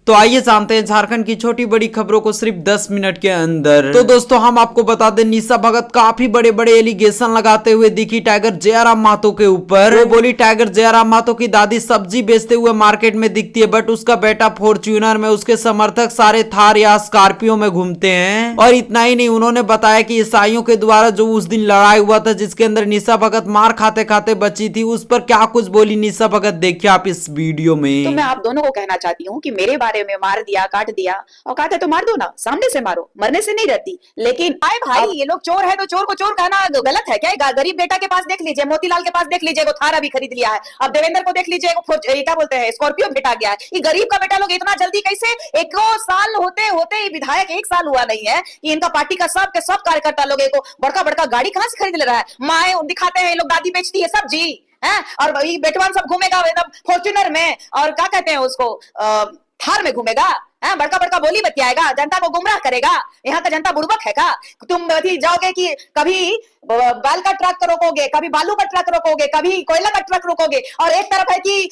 तो आइए जानते हैं झारखंड की छोटी बड़ी खबरों को सिर्फ 10 मिनट के अंदर। तो दोस्तों हम आपको बता दें, निशा भगत काफी बड़े बड़े एलिगेशन लगाते हुए दिखी टाइगर जयराम महतो के ऊपर। वो बोली टाइगर जयराम महतो की दादी सब्जी बेचते हुए मार्केट में दिखती है, बट उसका बेटा फॉर्च्यूनर में, उसके समर्थक सारे थार या स्कॉर्पियो में घूमते हैं। और इतना ही नहीं, उन्होंने बताया कि ईसाइयों के द्वारा जो उस दिन लड़ाई हुआ था जिसके अंदर निशा भगत मार खाते खाते बची थी, उस पर क्या कुछ बोली निशा भगत, देखिए आप इस वीडियो में। तो मैं आप दोनों को कहना चाहती हूँ कि मेरे बारे में मार दिया, काट दिया, और कहते हैं तो मार दो ना, सामने से मारो, मरने से नहीं रहती। लेकिन आए भाई, ये लोग चोर है तो चोर को चोर कहना गलत है क्या? गरीब बेटा के पास देख लीजिए, मोतीलाल के पास देख लीजिए, वो थार अभी खरीद लिया है। अब देवेंद्र को देख लीजिए, क्या बोलते हैं, स्कॉर्पियो भेटा गया है। ये गरीब का बेटा लोग इतना जल्दी कैसे, 1 साल होते होते विधायक 1 साल हुआ नहीं है कि इनका पार्टी का सब के सब कार्यकर्ता लोग को बड़का बड़का गाड़ी कहां से खरीद ले रहा है? माए दिखाते हैं लोग, दादी बेचती है सब्जी है, और बेटवान सब घूमेगा एकदम फॉर्च्यूनर में, और क्या कहते हैं उसको, थार में घूमेगा, बड़का बड़का बोली बतियाएगा, जनता को गुमराह करेगा। यहाँ का जनता बुड़बक है का? तुम जाओगे कि कभी बाल का ट्रक रोकोगे, कभी बालू का ट्रक रोकोगे, कभी कोयला का ट्रक रोकोगे, और एक तरफ है कि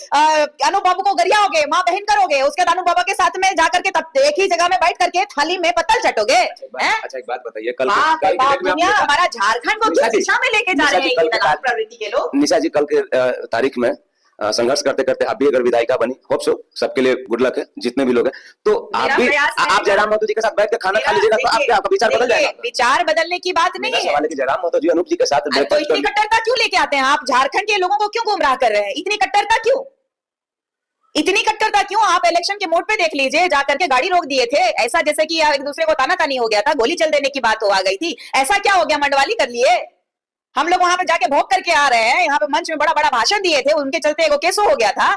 अनु बाबू को गरियाओगे, माँ बहन करोगे, उसके बाद अनु बाबा के साथ में जाकर के एक ही जगह में बैठ करके थाली में पत्तल चटोगे। अच्छा एक बात बताइए, कल हमारा झारखंड को किस दिशा में लेके जा रहे हैं प्रवृत्ति के लोग? निशा जी, कल के तारीख में संघर्ष करते करते आप भी अगर विधायिका बनी, होप सो, सबके लिए गुड लक है, जितने भी लोग हैं, तो आप भी, आप जयराम महतो जी के साथ बैठ के खाना खा लीजिएगा, तो आपका विचार बदल जाएगा। विचार बदलने की बात नहीं है। सवाल है कि जयराम महतो जी अनूप जी के साथ तो इतनी कट्टरता क्यों लेके आते हैं आप? झारखंड के लोगों को क्यों गुमराह कर रहे हैं? इतनी कट्टरता क्यों? इतनी कट्टरता क्यों? आप इलेक्शन के मोड पे देख लीजिए, जाकर के गाड़ी रोक दिए थे, ऐसा जैसे कि एक दूसरे को ताना तानी हो गया था, गोली चल देने की बात हो आ गई थी। ऐसा क्या हो गया? मंडवाली कर लिए हम लोग, वहां पे जाके भोग करके आ रहे हैं। यहाँ पे मंच में बड़ा बड़ा भाषण दिए थे, उनके चलते एगो केस हो गया था।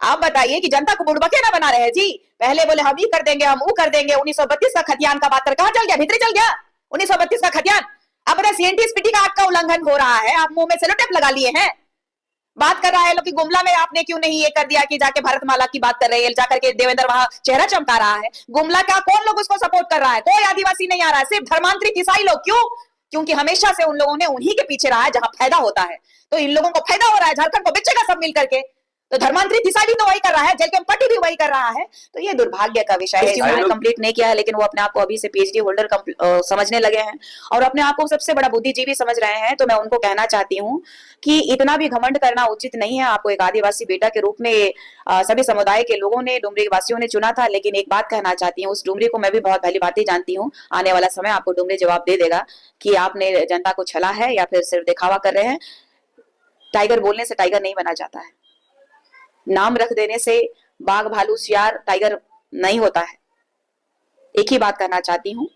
आप बताइए कि जनता को बुड़बके ना बना रहे हैं जी। पहले बोले हम ये कर देंगे, हम वो कर देंगे, 1932 का खतियान का बात कर, कहां चल गया? भीतरी चल गया 1932 का खतियान। अब पता सीएनटीएसपीटी का आपका उल्लंघन हो रहा है, आप मुंह में सेलोटेप लगा लिए हैं। बात कर रहा है लोग कि गुमला में आपने क्यों नहीं ये कर दिया कि जाके भारतमाला की बात कर रहे हैं, जाकर के देवेंद्र वहां चेहरा चमका रहा है। गुमला का कौन लोग उसको सपोर्ट कर रहा है? कोई आदिवासी नहीं आ रहा है, सिर्फ धर्मांतरित ईसाई लोग। क्यों? क्योंकि हमेशा से उन लोगों ने उन्हीं के पीछे रहा है जहां फायदा होता है। तो इन लोगों को फायदा हो रहा है, झारखंड को बेचेगा सब मिल करके। तो धर्मांतरित ईसाई भी तो वही कर रहा है, जेल पट्टी भी वही कर रहा है। तो ये दुर्भाग्य का विषय है। उन्होंने कंप्लीट नहीं किया है, लेकिन वो अपने आप को अभी से पीएचडी होल्डर समझने लगे हैं और अपने आप को सबसे बड़ा बुद्धिजीवी समझ रहे हैं। तो मैं उनको कहना चाहती हूँ कि इतना भी घमंड करना उचित नहीं है। आपको एक आदिवासी बेटा के रूप में सभी समुदाय के लोगों ने, डुमरी वासियों ने चुना था। लेकिन एक बात कहना चाहती हूँ, उस डुमरी को मैं भी बहुत भली भांति जानती हूँ। आने वाला समय आपको डुमरी जवाब दे देगा कि आपने जनता को छला है या फिर सिर्फ दिखावा कर रहे हैं। टाइगर बोलने से टाइगर नहीं बना जाता है, नाम रख देने से बाघ, भालू, शियार, टाइगर नहीं होता है। एक ही बात कहना चाहती हूँ,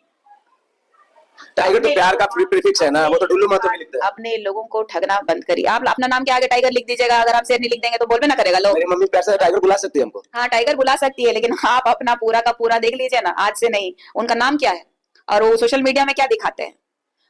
टाइगर तो प्यार का प्रीफिक्स है ना, वो तो डुल्लू महतो भी लिखते हैं। अपने लोगों को ठगना बंद करिए। आप अपना नाम के आगे टाइगर लिख दीजिएगा, अगर आप शेर नहीं लिख देंगे तो बोलबे ना करेगा लोग। मेरी मम्मी पैसे टाइगर बुला सकती है हमको। हाँ, टाइगर बुला सकती है, लेकिन आप अपना पूरा का पूरा देख लीजिए ना, आज से नहीं। उनका नाम क्या है और वो सोशल मीडिया में क्या दिखाते हैं,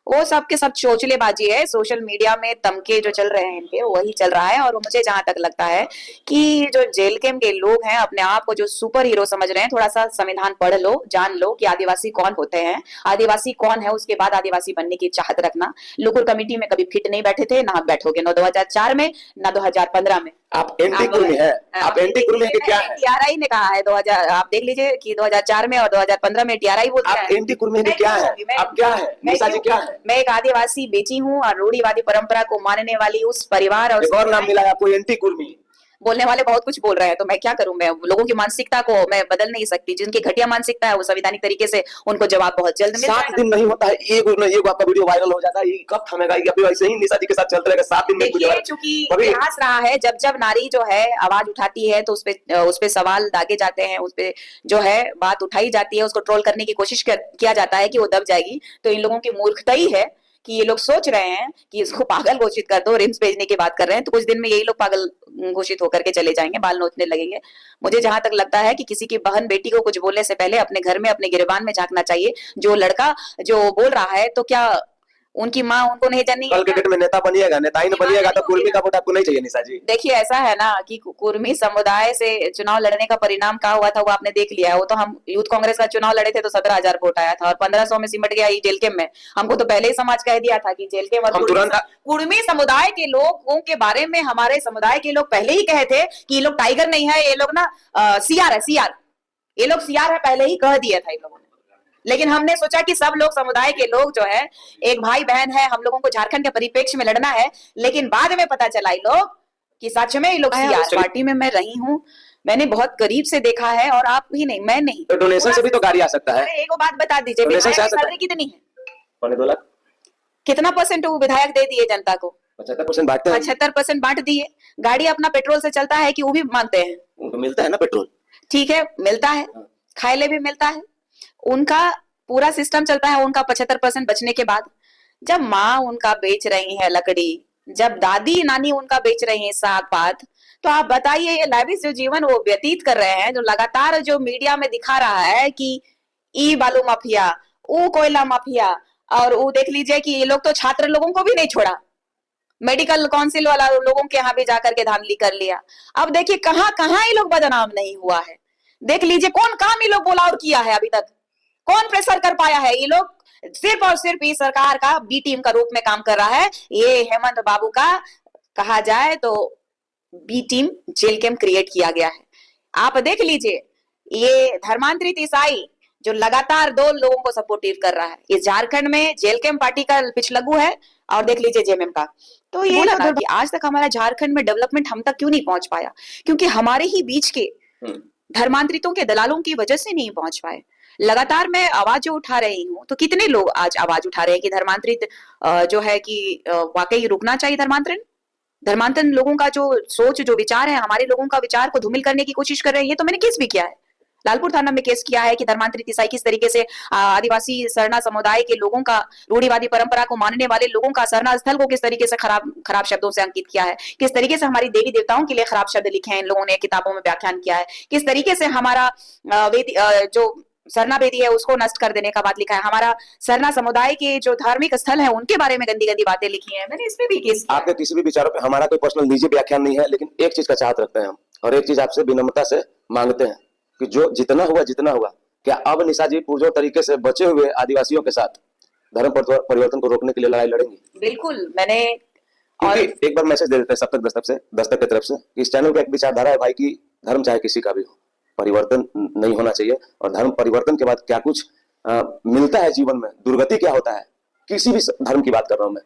वो सब के सब चोचलेबाजी है। सोशल मीडिया में तमके जो चल रहे हैं इनके, वही चल रहा है। और मुझे जहां तक लगता है कि जो जेल कैंप के लोग हैं, अपने आप को जो सुपर हीरो समझ रहे हैं, थोड़ा सा संविधान पढ़ लो, जान लो कि आदिवासी कौन होते हैं, आदिवासी कौन है, उसके बाद आदिवासी बनने की चाहत रखना। लुकुर कमेटी में कभी फिट नहीं बैठे थे, ना आप बैठोगे, ना 2004 में, ना 2015 में। आप एंटी कुर्मी है, आप एंटी कुर्मी के क्या है? टीआरआई ने कहा है 2000, आप देख लीजिए कि 2004 में और 2015 में टीआरआई बोलते हैं। आप एंटी कुर्मी के क्या है? आप क्या है? निशा जी क्या है? मैं एक आदिवासी बेची हूँ और रूढ़िवादी परंपरा को मानने वाली उस परिवार और एक और नाम मिला है आपको, एंटी कुर्मी। बोलने वाले बहुत कुछ बोल रहे हैं, तो मैं क्या करूं? मैं लोगों की मानसिकता को मैं बदल नहीं सकती। जिनकी घटिया मानसिकता है वो संवैधानिक तरीके से उनको जवाब बहुत जल्द मिल जाएगा। 7 दिन नहीं होता है, एक आपका वीडियो वायरल हो जाता है, ये कब थमेगा? ये अभी ऐसे ही निशा जी के साथ चलता रहेगा 7 दिन में। देखिए, चूंकि इतिहास रहा है, जब जब नारी जो है आवाज उठाती है तो उसपे सवाल दागे जाते हैं, उसपे जो है बात उठाई जाती है, उसको ट्रोल करने की कोशिश किया जाता है कि वो दब जाएगी। तो इन लोगों की मूर्खता ही है कि ये लोग सोच रहे हैं कि इसको पागल घोषित कर दो, रिम्स भेजने की बात कर रहे हैं, तो कुछ दिन में यही लोग पागल घोषित होकर के चले जाएंगे, बाल नोचने लगेंगे। मुझे जहां तक लगता है कि किसी की बहन बेटी को कुछ बोलने से पहले अपने घर में, अपने गिरबान में झांकना चाहिए। जो लड़का जो बोल रहा है, तो क्या उनकी माँ उनको नहीं जानी? कल के डेट में नेता बनिएगा, नेता ही नहीं बनिएगा तो कुर्मी का वोट आपको नहीं चाहिए निशा जी। देखिए, ऐसा है ना कि कुर्मी समुदाय से चुनाव लड़ने का परिणाम क्या हुआ था वो आपने देख लिया है। वो तो हम यूथ कांग्रेस का चुनाव लड़े थे तो 17,000 वोट आया था और 1500 में सिमट गया जेल कैंप में। हमको तो पहले ही समाज कह दिया था कि जेल कैंप और कुर्मी समुदाय के लोगों के बारे में हमारे समुदाय के लोग पहले ही कहे थे कि ये लोग टाइगर नहीं है, ये लोग ना सीआर है, सीआर। ये लोग सीआर है पहले ही कह दिया था इन लोगों ने, लेकिन हमने सोचा कि सब लोग समुदाय के लोग जो है एक भाई बहन है, हम लोगों को झारखंड के परिप्रेक्ष्य में लड़ना है, लेकिन बाद में पता चला ये लोग कि सच में ये लोग सीआर पार्टी में मैं रही हूँ, मैंने बहुत करीब से देखा है, और आप ही नहीं, मैं नहीं। तो डोनेशन से भी तो गाड़ी आ सकता है। एक बात बता दीजिए, विधायक की सैलरी कितनी है? 2.25 लाख। कितना परसेंट वो विधायक दे दिए जनता को? 75% बांटते हैं। 75% बांट दिए। गाड़ी अपना पेट्रोल से चलता है कि वो भी मानते हैं? उनको मिलता है ना पेट्रोल। ठीक है, मिलता है, खाए भी मिलता है, उनका पूरा सिस्टम चलता है उनका 75% बचने के बाद। जब माँ उनका बेच रही है लकड़ी, जब दादी नानी उनका बेच रही है साग पात, तो आप बताइए ये लाविश जो जीवन वो व्यतीत कर रहे हैं, जो लगातार जो मीडिया में दिखा रहा है कि ई बालू माफिया, वो कोयला माफिया, और वो देख लीजिए कि ये लोग तो छात्र लोगों को भी नहीं छोड़ा, मेडिकल काउंसिल वाला लोगों के यहाँ भी जाकर के धांधली कर लिया। अब देखिए कहाँ कहाँ ये लोग बदनाम नहीं हुआ है, देख लीजिए कौन काम ये लोग बोला और किया है, अभी तक कौन प्रेशर कर पाया है। ये लोग सिर्फ और सिर्फ इस सरकार का बी टीम का रूप में काम कर रहा है। ये हेमंत बाबू का कहा जाए तो बी टीम जेल कैंप क्रिएट किया गया है। आप देख लीजिए ये धर्मांतरित ईसाई जो लगातार 2 लोगों को सपोर्टिव कर रहा है, ये झारखंड में जेल कैंप पार्टी का पिछलग्गू है, और देख लीजिए जेएमएम का। तो ये लगा कि आज तक हमारा झारखंड में डेवलपमेंट हम तक क्यों नहीं पहुंच पाया, क्योंकि हमारे ही बीच के धर्मांतरितों के दलालों की वजह से नहीं पहुंच पाए। लगातार मैं आवाज जो उठा रही हूँ, तो कितने लोग आज आवाज उठा रहे हैं कि धर्मांतरित जो है कि वाकई रुकना चाहिए धर्मांतरण लोगों का जो सोच जो विचार है, हमारे लोगों का विचार को धूमिल करने की कोशिश कर रहे हैं। ये तो मैंने केस भी किया है, लालपुर थाना में केस किया है कि धर्मांतरित ईसाई किस तरीके से आदिवासी सरना समुदाय के लोगों का, रूढ़िवादी परंपरा को मानने वाले लोगों का सरना स्थल को किस तरीके से खराब शब्दों से अंकित किया है, किस तरीके से हमारी देवी देवताओं के लिए खराब शब्द लिखे हैं इन लोगों ने, किताबों में व्याख्यान किया है, किस तरीके से हमारा जो सरना बेदी है उसको नष्ट कर देने का बात लिखा है, हमारा सरना समुदाय के जो धार्मिक स्थल है उनके बारे में गंदी गंदी बातें लिखी है। मैंने इसमें भी केस किया। आपके किसी भी विचारों पे हमारा कोई पर्सनल निजी व्याख्यान नहीं है, लेकिन एक चीज का चाहत रखते हैं हम, और एक चीज आपसे विनम्रता से मांगते हैं कि जो जितना हुआ, क्या अब निशा जी पुरजोर तरीके से बचे हुए आदिवासियों के साथ धर्म परिवर्तन को रोकने के लिए लड़ाई लड़ेंगी? बिल्कुल, मैंने और एक बार मैसेज दे देते हैं सब तक दस्तक की तरफ से, इस चैनल का एक विचारधारा है भाई कि धर्म चाहे किसी का भी हो, परिवर्तन नहीं होना चाहिए, और धर्म परिवर्तन के बाद क्या कुछ मिलता है जीवन में, दुर्गति क्या होता है, किसी भी धर्म की बात कर रहा हूं मैं,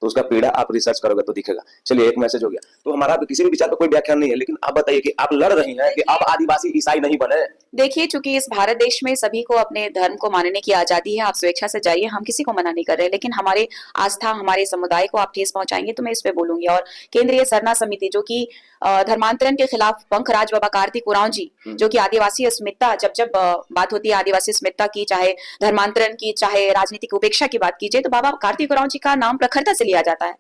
तो उसका पीड़ा आप रिसर्च करोगे तो दिखेगा। चलिए, एक मैसेज हो गया। तो हमारा किसी भी विचार पर कोई व्याख्यान नहीं है, लेकिन आप बताइए कि आप लड़ रही हैं कि आप आदिवासी ईसाई नहीं बने। देखिए, चूंकि इस भारत देश में सभी को अपने धर्म को मानने की आजादी है, आप स्वेच्छा से जाइए, हम किसी को मना नहीं कर रहे, लेकिन हमारे आस्था, हमारे समुदाय को आप ठेस पहुंचाएंगे तो मैं इस पे बोलूंगी। और केंद्रीय सरना समिति जो कि धर्मांतरण के खिलाफ पंखराज बाबा कार्तिक उरांव जी, जो कि आदिवासी अस्मिता, जब बात होती है आदिवासी अस्मिता की, चाहे धर्मांतरण की, चाहे राजनीतिक उपेक्षा की बात कीजिए, तो बाबा कार्तिक उरांव जी का नाम प्रखरता से लिया जाता है।